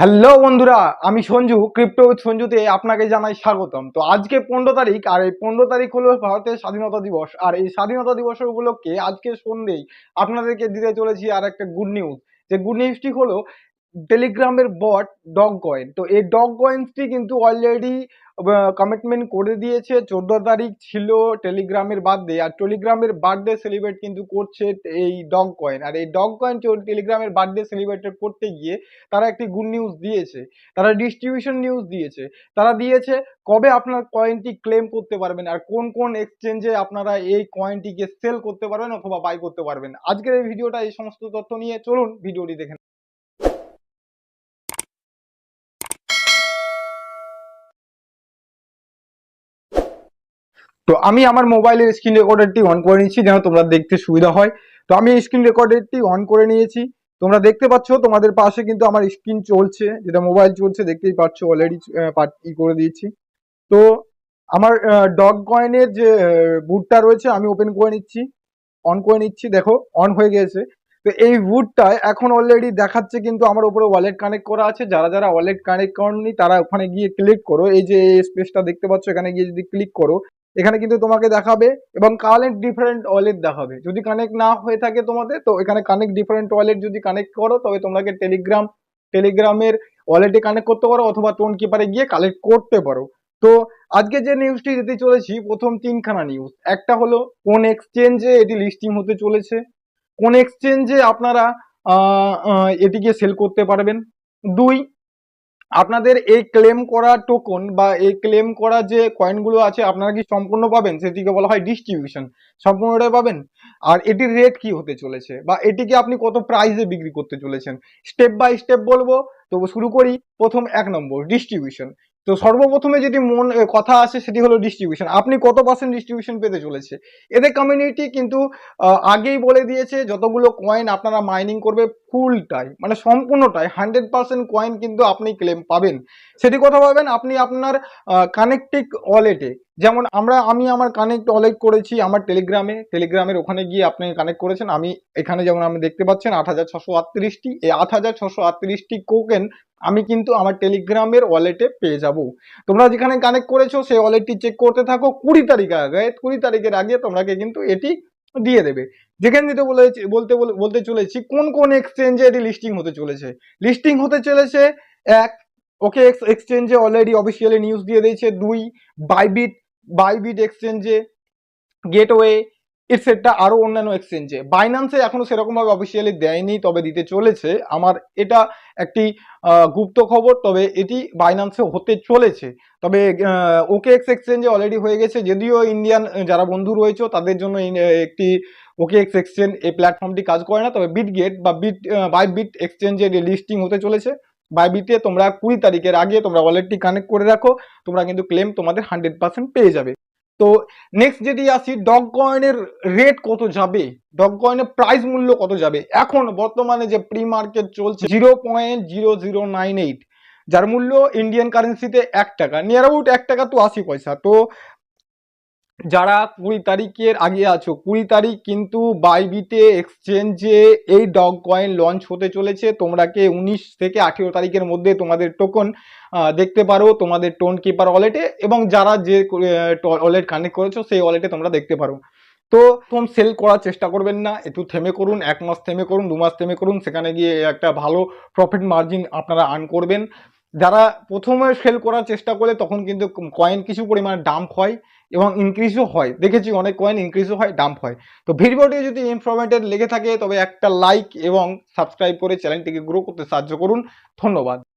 Hello বন্ধুরা, আমি Sanju crypto with সঞ্জুতে আপনাকে জানাই স্বাগতম। তো আজকে 15 তারিখ, আর এই 15 তারিখ হলো ভারতের স্বাধীনতা দিবস। আর এই স্বাধীনতা দিবসের উপলক্ষে আজকে সন্ধ্যেই আপনাদেরকে দিতে চলেছি আর একটা গুড নিউজ। যে গুড নিউজটি হলো টেলিগ্রামের বট ডগ কয়েন। তো এই ডগ কয়েন্সটি কিন্তু অলরেডি কমিটমেন্ট করে দিয়েছে। 14 তারিখ ছিল টেলিগ্রামের বার্থডে, আর টেলিগ্রামের বার্থডে সেলিব্রেট কিন্তু করছে এই ডগ কয়েন। আর এই ডগ কয়েন টেলিগ্রামের বার্থডে সেলিব্রেট করতে গিয়ে তারা একটি গুড নিউজ দিয়েছে, তারা ডিস্ট্রিবিউশন নিউজ দিয়েছে। তারা দিয়েছে কবে আপনার কয়েনটি ক্লেম করতে পারবেন, আর কোন কোন এক্সচেঞ্জে আপনারা এই কয়েনটিকে সেল করতে পারবেন অথবা বাই করতে পারবেন। আজকের এই ভিডিওটা এই সমস্ত তথ্য নিয়ে, চলুন ভিডিওটি দেখেন। তো আমি আমার মোবাইলের স্ক্রিন রেকর্ডারটি অন করে নিচ্ছি যেন তোমরা দেখতে সুবিধা হয়। তো আমি স্ক্রিন রেকর্ডারটি অন করে নিয়েছি। তোমরা দেখতে পাচ্ছ তোমাদের পাশে কিন্তু আমার স্ক্রিন চলছে, যেটা মোবাইল চলছে, দেখতেই পাচ্ছ অলরেডি করে দিয়েছি। তো আমার ডগ কয়েনের যে বুটটা রয়েছে আমি ওপেন করে নিচ্ছি, অন করে নিচ্ছি। দেখো অন হয়ে গেছে। তো এই বুটটায় এখন অলরেডি দেখাচ্ছে কিন্তু আমার উপরে ওয়ালেট কানেক্ট করা আছে। যারা যারা ওয়ালেট কানেক্ট করেননি তারা ওখানে গিয়ে ক্লিক করো, এই যে স্পেসটা দেখতে পাচ্ছ, এখানে গিয়ে যদি ক্লিক করো এখানে কিন্তু তোমাকে দেখাবে এবং কানেক্ট ডিফারেন্ট ওয়ালেট দেখাবে। যদি কানেক্ট না হয়ে থাকে তোমাদের, তো এখানে কানেক্ট ডিফারেন্ট ওয়ালেট যদি কানেক্ট করো তবে তোমাকে টেলিগ্রামের ওয়ালেটে কানেক্ট করতে পারো অথবা টোন কিপারে গিয়ে কালেক্ট করতে পারো। তো আজকে যে নিউজটি দিতে চলেছি, প্রথম তিনখানা নিউজ। একটা হলো কোন এক্সচেঞ্জে এটি লিস্টিং হতে চলেছে, কোন এক্সচেঞ্জে আপনারা এটিকে সেল করতে পারবেন। দুই, আপনাদের এই ক্লেম করা টোকন বা এই ক্লেম করা যে কয়েনগুলো আছে আপনারা কি সম্পূর্ণ পাবেন, সেটিকে বলা হয় ডিস্ট্রিবিউশন, সম্পূর্ণটা পাবেন। আর এটির রেট কি হতে চলেছে বা এটিকে আপনি কত প্রাইসে বিক্রি করতে চলেছেন, স্টেপ বাই স্টেপ বলবো। তো শুরু করি। প্রথম 1 নম্বর ডিস্ট্রিবিউশন। তো সর্বপ্রথমে যেটি কথা আসে সেটি হলো ডিস্ট্রিবিউশন। আপনি কত পার্সেন্ট ডিস্ট্রিবিউশন পেতে চলেছে। এদের কমিউনিটি কিন্তু আগেই বলে দিয়েছে যতগুলো কয়েন আপনারা মাইনিং করবে ফুলটাই, মানে সম্পূর্ণটাই 100% কয়েন কিন্তু আপনি ক্লেম পাবেন। সেটি কথা পাবেন আপনি আপনার কানেক্টিক ওয়ালেটে। যেমন আমি আমার কানেক্ট ওয়ালেট করেছি আমার টেলিগ্রামের ওখানে গিয়ে আপনি কানেক্ট করেছেন। আমি এখানে যেমন আপনি দেখতে পাচ্ছেন 8638টি, এই 8638টি টোকেন আমি কিন্তু আমার টেলিগ্রামের ওয়ালেটে পেয়ে যাব। তোমরা যেখানে কানেক্ট করেছো সেই ওয়ালেটটি চেক করতে থাকো। 20 তারিখের আগে তোমাকে কিন্তু এটি দিয়ে দেবে। যেখানে দিতে বলতে চলেছি কোন কোন এক্সচেঞ্জে এটি লিস্টিং হতে চলেছে। লিস্টিং হতে চলেছে এক, ওকে এক্সচেঞ্জে অলরেডি অফিসিয়ালি নিউজ দিয়ে দিয়েছে। দুই, বাইবিট এক্সচেঞ্জে, গেটওয়ে এটসেট্রা আরো অন্যান্য এক্সচেঞ্জে। বাইন্যান্সে এখনো সেরকম ভাবে অফিসিয়ালি দেয়নি, তবে দিতে চলেছে। আমার এটা একটি গুপ্ত খবর, তবে এটি বাইন্যান্সে হতে চলেছে। তবে ওকে এক্সচেঞ্জে অলরেডি হয়ে গেছে। যদিও ইন্ডিয়ান যারা বন্ধু রয়েছে তাদের জন্য একটি ওকে এক্সচেঞ্জ এই প্ল্যাটফর্মটি কাজ করে না, তবে বিটগেট বা বাইবিট এক্সচেঞ্জে লিস্টিং হতে চলেছে। বাইবিটে তোমরা 20 তারিখের আগে তোমরা ওয়ালেটটি কানেক্ট করে রাখো, তোমরা কিন্তু ক্লেম তোমাদের 100% পেয়ে যাবে। তো নেক্সট যেটি আসি, ডগ কয়েনের রেট কত যাবে, ডগ কয়েনের প্রাইস মূল্য কত যাবে। এখন বর্তমানে যে প্রি মার্কেট চলছে 0.0098, যার মূল্য ইন্ডিয়ান কারেন্সিতে 1 টাকা, নিয়ার অ্যাবাউট 1 টাকা তো 80 পয়সা। তো যারা 20 তারিখের আগে আছো, 20 তারিখ কিন্তু বাইবিটে এক্সচেঞ্জে এই ডগ কয়েন লঞ্চ হতে চলেছে। তোমরাকে 19 থেকে 18 তারিখের মধ্যে তোমাদের টোকন দেখতে পারো তোমাদের টোন কিপার ওয়ালেটে, এবং যারা যে ওয়ালেট কানেক্ট করেছো সেই ওয়ালেটে তোমরা দেখতে পারো। তো প্রথম সেল করার চেষ্টা করবেন না, একটু থেমে করুন, 1 মাস থেমে করুন, 2 মাস থেমে করুন, সেখানে গিয়ে একটা ভালো প্রফিট মার্জিন আপনারা আর্ন করবেন। যারা প্রথমে সেল করার চেষ্টা করে তখন কিন্তু কয়েন কিছু পরিমাণে ডাম্প হয় এবং ইনক্রিজও হয়, দেখেছি অনেক কয়েন ইনক্রিজও হয়, ডাম্প হয়। তো ভিডিওটি যদি ইনফরমেটিভ লেগে থাকে তবে একটা লাইক এবং সাবস্ক্রাইব করে চ্যানেলটিকে গ্রো করতে সাহায্য করুন। ধন্যবাদ।